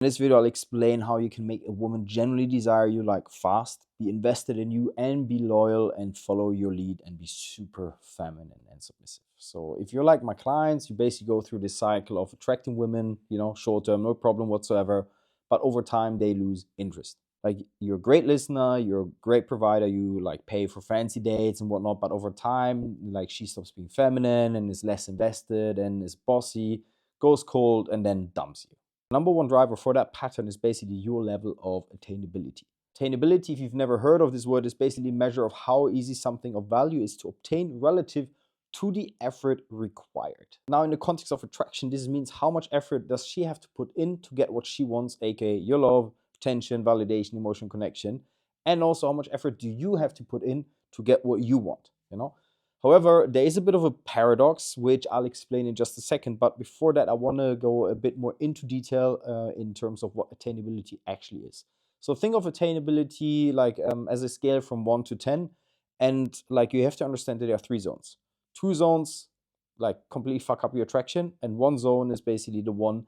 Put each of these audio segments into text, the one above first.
In this video, I'll explain how you can make a woman genuinely desire you like fast, be invested in you, and be loyal and follow your lead and be super feminine and submissive. So if you're like my clients, you basically go through this cycle of attracting women, short term, no problem whatsoever. But over time, they lose interest. Like, you're a great listener, you're a great provider, you like pay for fancy dates and whatnot. But over time, like, she stops being feminine and is less invested and is bossy, goes cold, and then dumps you. Number one driver for that pattern is basically your level of attainability. Attainability, if you've never heard of this word, is basically a measure of how easy something of value is to obtain relative to the effort required. Now, in the context of attraction, this means how much effort does she have to put in to get what she wants, aka your love, attention, validation, emotional connection, and also how much effort do you have to put in to get what you want, However, there is a bit of a paradox, which I'll explain in just a second. But before that, I want to go a bit more into detail in terms of what attainability actually is. So think of attainability like as a scale from 1 to 10. And like, you have to understand that there are 3 zones. 2 zones like completely fuck up your attraction. And 1 zone is basically the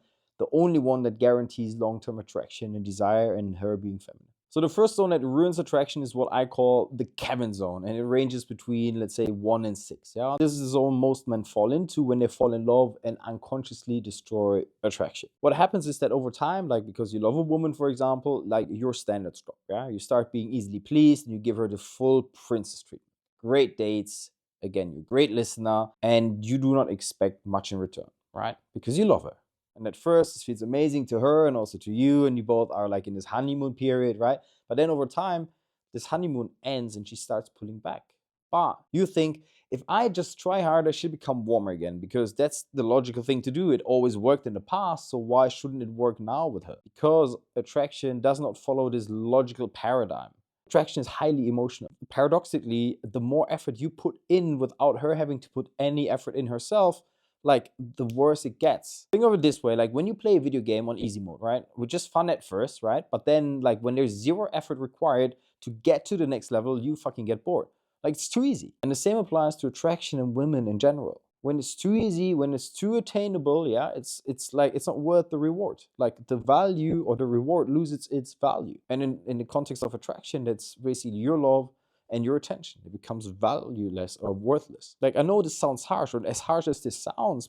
only one that guarantees long-term attraction and desire and her being feminine. So the first zone that ruins attraction is what I call the Kevin zone, and it ranges between, let's say, 1 and 6. Yeah, this is the zone most men fall into when they fall in love and unconsciously destroy attraction. What happens is that over time, like, because you love a woman, for example, like, your standards drop. Yeah, you start being easily pleased and you give her the full princess treatment. Great dates, again, you're a great listener, and you do not expect much in return, right? Because you love her. And at first, it feels amazing to her and also to you, and you both are like in this honeymoon period, right? But then over time, this honeymoon ends and she starts pulling back. But you think, if I just try harder, she'll become warmer again, because that's the logical thing to do. It always worked in the past, so why shouldn't it work now with her? Because attraction does not follow this logical paradigm. Attraction is highly emotional. Paradoxically, the more effort you put in without her having to put any effort in herself, like, the worse it gets. Think of it this way, like when you play a video game on easy mode, right? Which is fun at first, right? But then, like, when there's 0 effort required to get to the next level, you fucking get bored. Like, it's too easy. And the same applies to attraction and women in general. When it's too easy, when it's too attainable, yeah, it's like, it's not worth the reward. Like, the value or the reward loses its value. And in the context of attraction, that's basically your love and your attention. It becomes valueless or worthless. Like, I know this sounds harsh, or as harsh as this sounds,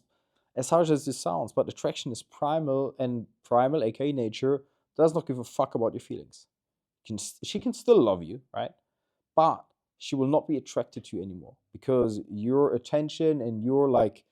but attraction is primal, and primal, aka nature, does not give a fuck about your feelings. She can still love you, right? But she will not be attracted to you anymore, because your attention and your like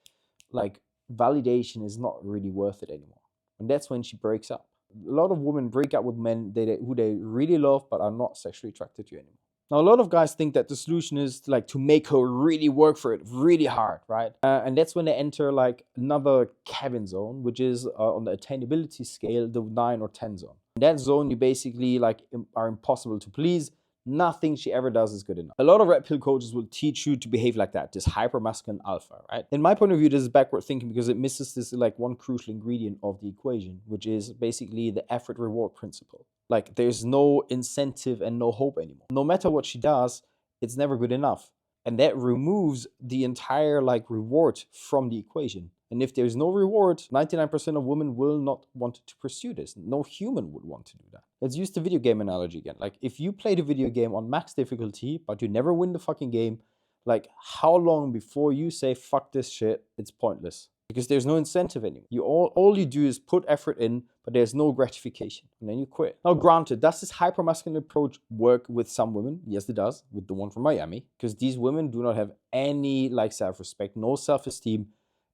validation is not really worth it anymore. And that's when she breaks up. A lot of women break up with men who they really love but are not sexually attracted to anymore. Now, a lot of guys think that the solution is like to make her really work for it really hard, right? And that's when they enter like another Kevin zone, which is on the attainability scale, the 9 or 10 zone. In that zone, you basically like are impossible to please. Nothing she ever does is good enough. A lot of red pill coaches will teach you to behave like that, this hyper masculine alpha, right? In my point of view, this is backward thinking, because it misses this like one crucial ingredient of the equation, which is basically the effort reward principle. Like, there's no incentive and no hope anymore. No matter what she does, it's never good enough. And that removes the entire like reward from the equation. And if there's no reward, 99% of women will not want to pursue this. No human would want to do that. Let's use the video game analogy again. Like, if you played a video game on max difficulty, but you never win the fucking game, like, how long before you say, fuck this shit, it's pointless? Because there's no incentive anymore. All you do is put effort in, but there's no gratification, and then you quit. Now, granted, does this hypermasculine approach work with some women? Yes, it does, with the one from Miami, because these women do not have any like self-respect, no self-esteem,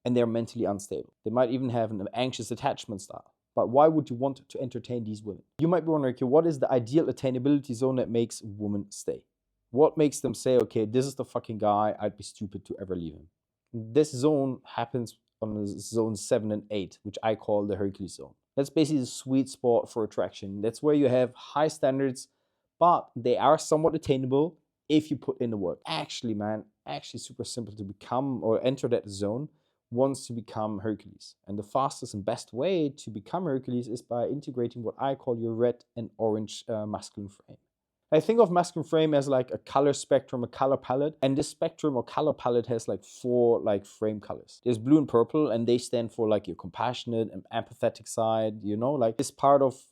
and they're mentally unstable. They might even have an anxious attachment style. But why would you want to entertain these women? You might be wondering, okay, what is the ideal attainability zone that makes women stay? What makes them say, okay, this is the fucking guy, I'd be stupid to ever leave him? This zone happens on zone 7 and 8, which I call the Hercules zone. That's basically the sweet spot for attraction. That's where you have high standards, but they are somewhat attainable if you put in the work. Actually, man, super simple to become or enter that zone wants to become Hercules. And the fastest and best way to become Hercules is by integrating what I call your red and orange masculine frame. I think of masculine frame as like a color spectrum, a color palette, and this spectrum or color palette has like 4 like frame colors. There's blue and purple, and they stand for like your compassionate and empathetic side. You know, like this part of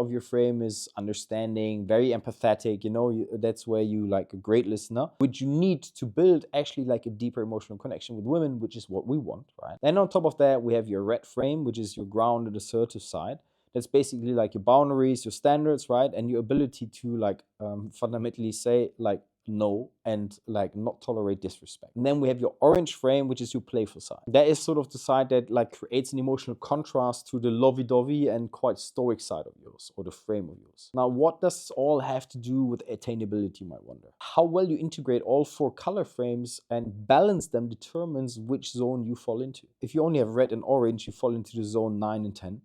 your frame is understanding, very empathetic. You know, that's where you like a great listener, which you need to build actually like a deeper emotional connection with women, which is what we want, right? Then on top of that, we have your red frame, which is your grounded, assertive side. That's basically like your boundaries, your standards, right? And your ability to like fundamentally say like no and like not tolerate disrespect. And then we have your orange frame, which is your playful side. That is sort of the side that like creates an emotional contrast to the lovey-dovey and quite stoic side of yours, or the frame of yours. Now, what does this all have to do with attainability, you might wonder? How well you integrate all 4 color frames and balance them determines which zone you fall into. If you only have red and orange, you fall into the zone 9 and 10.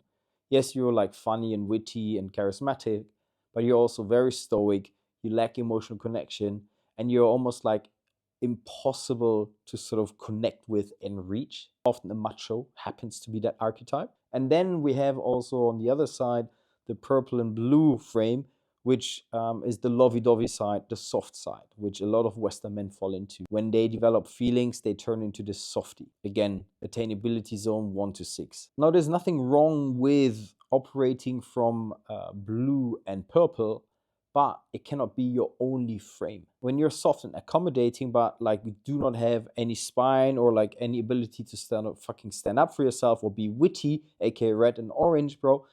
Yes, you're like funny and witty and charismatic, but you're also very stoic. You lack emotional connection, and you're almost like impossible to sort of connect with and reach. Often a macho happens to be that archetype. And then we have also on the other side the purple and blue frame, which is the lovey-dovey side, the soft side, which a lot of Western men fall into. When they develop feelings, they turn into this softie. Again, attainability zone 1 to 6. Now, there's nothing wrong with operating from blue and purple, but it cannot be your only frame. When you're soft and accommodating, but like you do not have any spine or like any ability to stand up for yourself or be witty, aka red and orange, bro,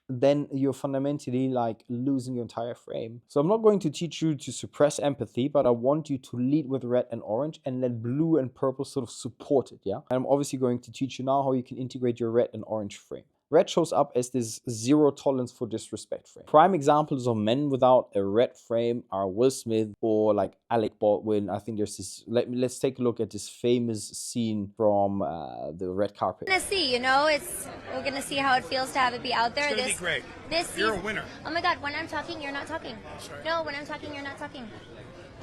then you're fundamentally like losing your entire frame. So I'm not going to teach you to suppress empathy, but I want you to lead with red and orange and let blue and purple sort of support it, yeah? And I'm obviously going to teach you now how you can integrate your red and orange frame. Red shows up as this zero tolerance for disrespect frame. Prime examples of men without a red frame are Will Smith or like Alec Baldwin. I think there's this, let's take a look at this famous scene from the red carpet. We're gonna see, you know, we're gonna see how it feels to have it be out there. It's gonna be great. You're a winner. Oh my God, when I'm talking, you're not talking. No, when I'm talking, you're not talking.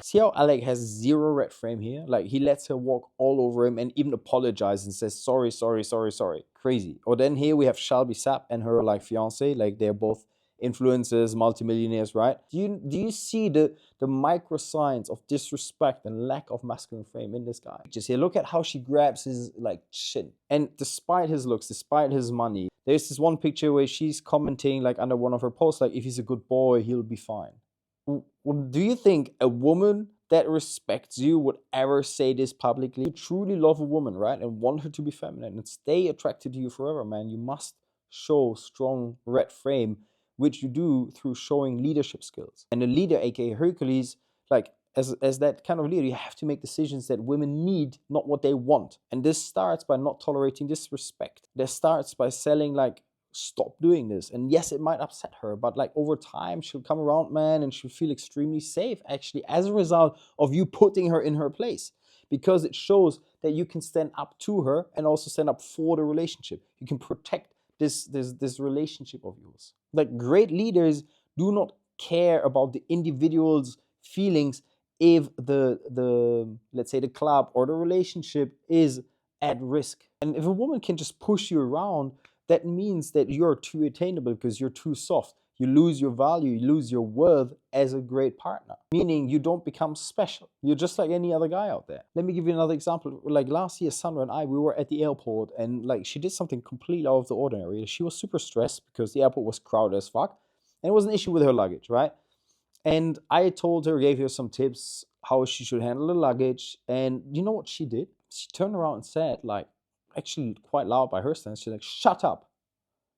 See how Alec has 0 red frame here? Like, he lets her walk all over him and even apologizes and says, sorry, sorry, sorry, sorry. Crazy. Or then here we have Shelby Sapp and her, like, fiance. Like, they're both influencers, multimillionaires, right? Do you see the micro signs of disrespect and lack of masculine frame in this guy? Just here, look at how she grabs his, like, chin. And despite his looks, despite his money, there's this one picture where she's commenting, like, under one of her posts, like, if he's a good boy, he'll be fine. Do you think a woman that respects you would ever say this publicly? You truly love a woman, right? And want her to be feminine and stay attracted to you forever, man. You must show strong red frame, which you do through showing leadership skills. And a leader, aka Hercules, like as that kind of leader, you have to make decisions that women need, not what they want. And this starts by not tolerating disrespect. This starts by selling like, stop doing this. And yes, it might upset her, but like over time she'll come around, man, and she'll feel extremely safe actually as a result of you putting her in her place, because it shows that you can stand up to her and also stand up for the relationship. You can protect this relationship of yours. Like, great leaders do not care about the individual's feelings if the let's say the club or the relationship is at risk. And if a woman can just push you around, that means that you're too attainable because you're too soft. You lose your value, you lose your worth as a great partner, meaning you don't become special. You're just like any other guy out there. Let me give you another example. Like last year, Sandra and I, we were at the airport and like she did something completely out of the ordinary. She was super stressed because the airport was crowded as fuck. And it was an issue with her luggage, right? And I told her, gave her some tips how she should handle the luggage. And you know what she did? She turned around and said, like, actually quite loud by her stance, she's like, shut up.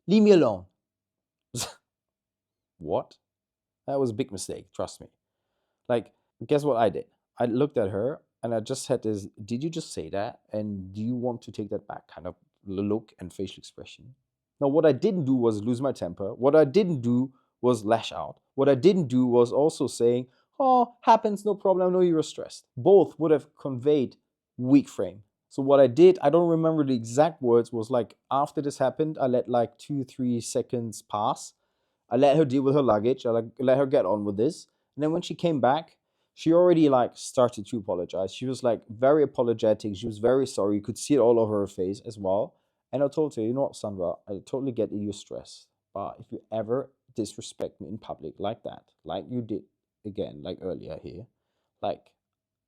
Leave me alone. What? That was a big mistake, trust me. Like, guess what I did? I looked at her and I just had this, did you just say that? And do you want to take that back? Kind of look and facial expression. Now, what I didn't do was lose my temper. What I didn't do was lash out. What I didn't do was also saying, oh, happens, no problem, I know you were stressed. Both would have conveyed weak frame. So what I did, I don't remember the exact words, was like after this happened, I let like 2-3 seconds pass. I let her deal with her luggage. I let her get on with this. And then when she came back, she already like started to apologize. She was like very apologetic. She was very sorry. You could see it all over her face as well. And I told her, you know what, Sandra, I totally get that you're stressed. But if you ever disrespect me in public like that, like you did again, like earlier here, like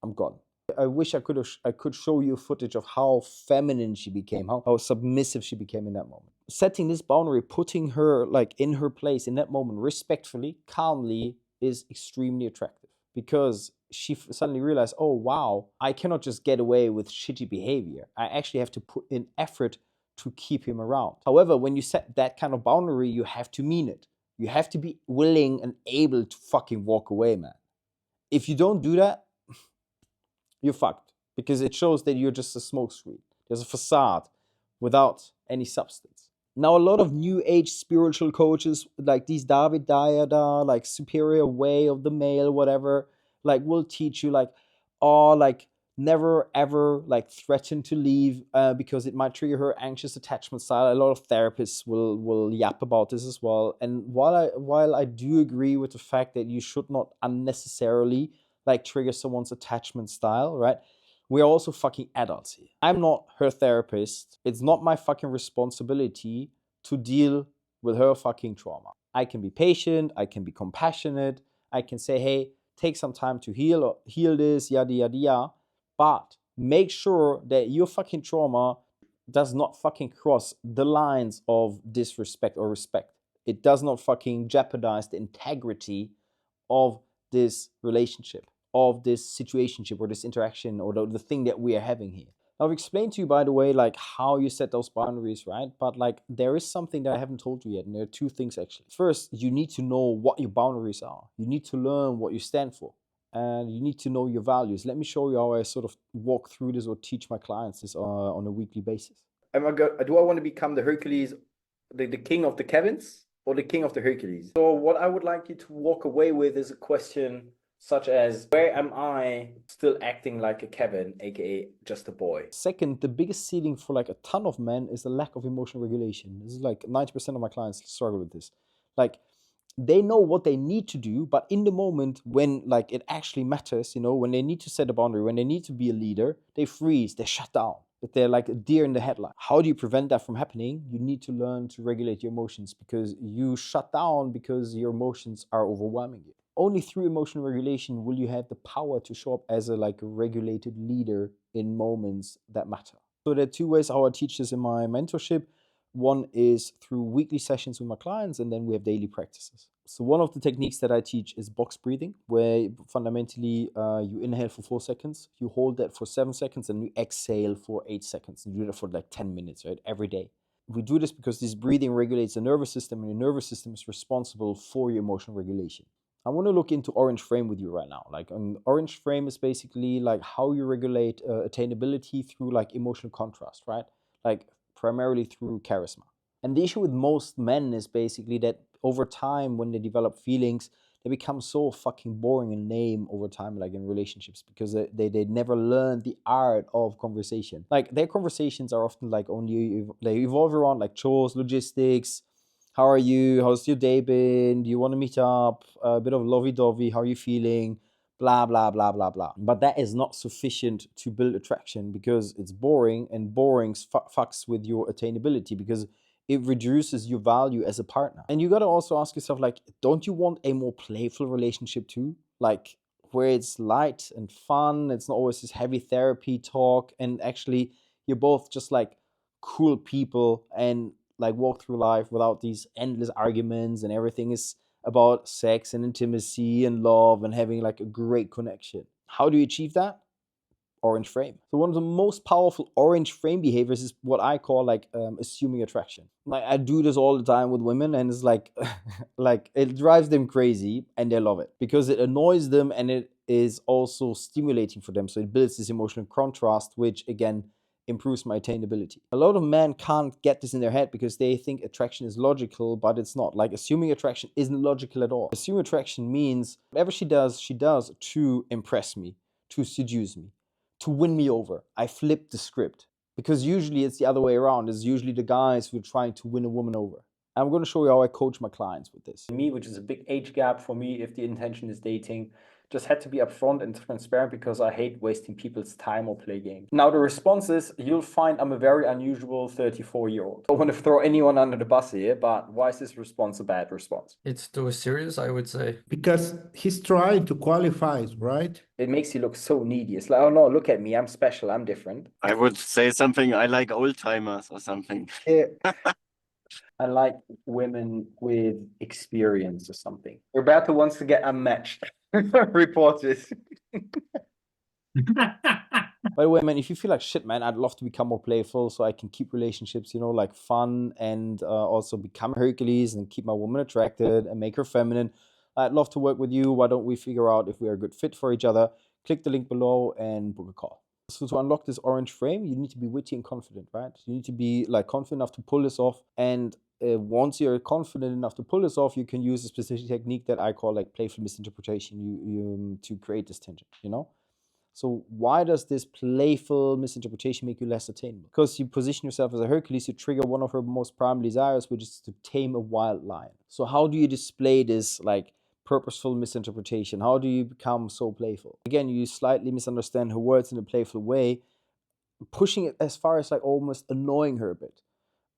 I'm gone. I wish I could show you footage of how feminine she became, how submissive she became in that moment. Setting this boundary, putting her like in her place in that moment, respectfully, calmly, is extremely attractive because she suddenly realized, oh wow, I cannot just get away with shitty behavior. I actually have to put in effort to keep him around. However, when you set that kind of boundary, you have to mean it. You have to be willing and able to fucking walk away, man. If you don't do that, you're fucked, because it shows that you're just a smokescreen. There's a facade without any substance. Now, a lot of new age spiritual coaches, like these David Dayada, like superior way of the male, whatever, like will teach you like, oh, like never ever like threaten to leave because it might trigger her anxious attachment style. A lot of therapists will yap about this as well. And while I do agree with the fact that you should not unnecessarily like trigger someone's attachment style, right? We're also fucking adults here. I'm not her therapist. It's not my fucking responsibility to deal with her fucking trauma. I can be patient, I can be compassionate, I can say, hey, take some time to heal this, yada yada yada. But make sure that your fucking trauma does not fucking cross the lines of disrespect or respect. It does not fucking jeopardize the integrity of this relationship, of this situationship or this interaction or the thing that we are having here. I've explained to you, by the way, like how you set those boundaries, right? But like there is something that I haven't told you yet, and there are two things actually. First, you need to know what your boundaries are. You need to learn what you stand for, and you need to know your values. Let me show you how I sort of walk through this or teach my clients this on a weekly basis. Do I want to become the Hercules, the king of the Kevins, or the king of the Hercules? So what I would like you to walk away with is a question such as, where am I still acting like a Kevin, aka just a boy? Second, the biggest ceiling for like a ton of men is the lack of emotional regulation. This is like 90% of my clients struggle with this. Like they know what they need to do, but in the moment when like it actually matters, you know, when they need to set a boundary, when they need to be a leader, they freeze, they shut down. But they're like a deer in the headlight. How do you prevent that from happening? You need to learn to regulate your emotions, because you shut down because your emotions are overwhelming you. Only through emotional regulation will you have the power to show up as a regulated leader in moments that matter. So there are two ways how I teach this in my mentorship. One is through weekly sessions with my clients, and then we have daily practices. So one of the techniques that I teach is box breathing, where fundamentally you inhale for 4 seconds, you hold that for 7 seconds, and you exhale for 8 seconds. And you do that for like 10 minutes, right? Every day. We do this because this breathing regulates the nervous system, and the nervous system is responsible for your emotional regulation. I want to look into orange frame with you right now. Like an orange frame is basically like how you regulate attainability through like emotional contrast, right? Like primarily through charisma. And the issue with most men is basically that over time, when they develop feelings, they become so fucking boring and lame over time, like in relationships, because they never learn the art of conversation. Like their conversations are often like only, they evolve around like chores, logistics. How are you? How's your day been? Do you want to meet up? A bit of lovey-dovey. How are you feeling? Blah, blah, blah, blah, blah. But that is not sufficient to build attraction, because it's boring, and boring fucks with your attainability, because it reduces your value as a partner. And you got to also ask yourself, like, don't you want a more playful relationship too? Like, where it's light and fun. It's not always this heavy therapy talk. And actually, you're both just like cool people and like walk through life without these endless arguments, and everything is about sex and intimacy and love and having like a great connection. How do you achieve that? Orange frame. So one of the most powerful orange frame behaviors is what I call like assuming attraction. Like I do this all the time with women, and it's like like it drives them crazy, and they love it because it annoys them, and it is also stimulating for them. So it builds this emotional contrast, which again improves my attainability. A lot of men can't get this in their head because they think attraction is logical, but it's not. Like assuming attraction isn't logical at all. Assuming attraction means whatever she does to impress me, to seduce me, to win me over. I flip the script, because usually it's the other way around. It's usually the guys who are trying to win a woman over. I'm going to show you how I coach my clients with this. Me, which is a big age gap for me if the intention is dating. Just had to be upfront and transparent because I hate wasting people's time or play games. Now the response is, you'll find I'm a very unusual 34-year-old. I don't want to throw anyone under the bus here, but why is this response a bad response? It's too serious, I would say. Because he's trying to qualify, right? It makes you look so needy. It's like, oh no, look at me, I'm special, I'm different. I would say something, I like old timers or something. Yeah. I like women with experience or something. Roberto wants to get unmatched. Report this. By the way, man, if you feel like shit, man, I'd love to become more playful so I can keep relationships, you know, like fun and also become Hercules and keep my woman attracted and make her feminine. I'd love to work with you. Why don't we figure out if we are a good fit for each other? Click the link below and book a call. So to unlock this orange frame, you need to be witty and confident, right? You need to be like confident enough to pull this off. And once you're confident enough to pull this off, you can use a specific technique that I call like playful misinterpretation to create this tension, you know? So why does this playful misinterpretation make you less attainable? Because you position yourself as a Hercules, you trigger one of her most prime desires, which is to tame a wild lion. So how do you display this like purposeful misinterpretation? How do you become so playful? Again, you slightly misunderstand her words in a playful way, pushing it as far as like almost annoying her a bit.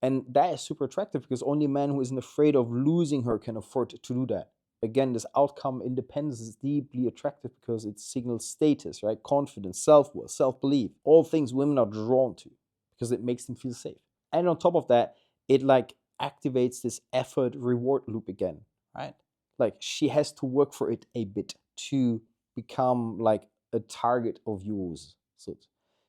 And that is super attractive because only a man who isn't afraid of losing her can afford to do that. Again, this outcome independence is deeply attractive because it signals status, right? Confidence, self-worth, self-belief, all things women are drawn to because it makes them feel safe. And on top of that, it like activates this effort reward loop again, right? Like she has to work for it a bit to become like a target of yours. So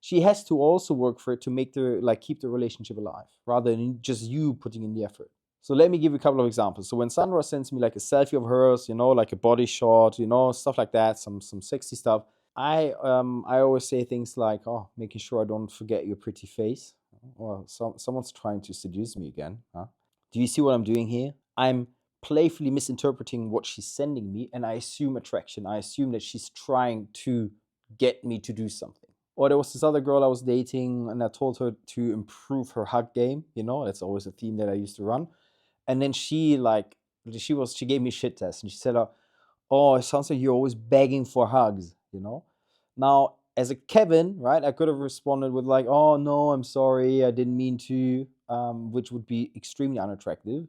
she has to also work for it to make keep the relationship alive rather than just you putting in the effort. So let me give you a couple of examples. So when Sandra sends me like a selfie of hers, you know, like a body shot, you know, stuff like that, some sexy stuff, I always say things like, oh, making sure I don't forget your pretty face. Or someone's trying to seduce me again. Huh? Do you see what I'm doing here? I'm playfully misinterpreting what she's sending me, and I assume attraction. I assume that she's trying to get me to do something. Or there was this other girl I was dating, and I told her to improve her hug game. You know, that's always a theme that I used to run. And then she gave me shit test, and she said, oh, it sounds like you're always begging for hugs, you know? Now, as a Kevin, right, I could have responded with like, oh, no, I'm sorry, I didn't mean to, which would be extremely unattractive.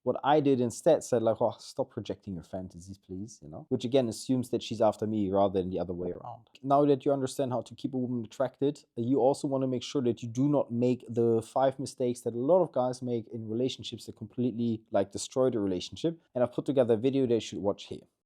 What I did instead said like, oh, stop projecting your fantasies, please, you know? Which again assumes that she's after me rather than the other way around. Now that you understand how to keep a woman attracted, you also want to make sure that you do not make the 5 mistakes that a lot of guys make in relationships that completely like destroy the relationship. And I've put together a video that you should watch here.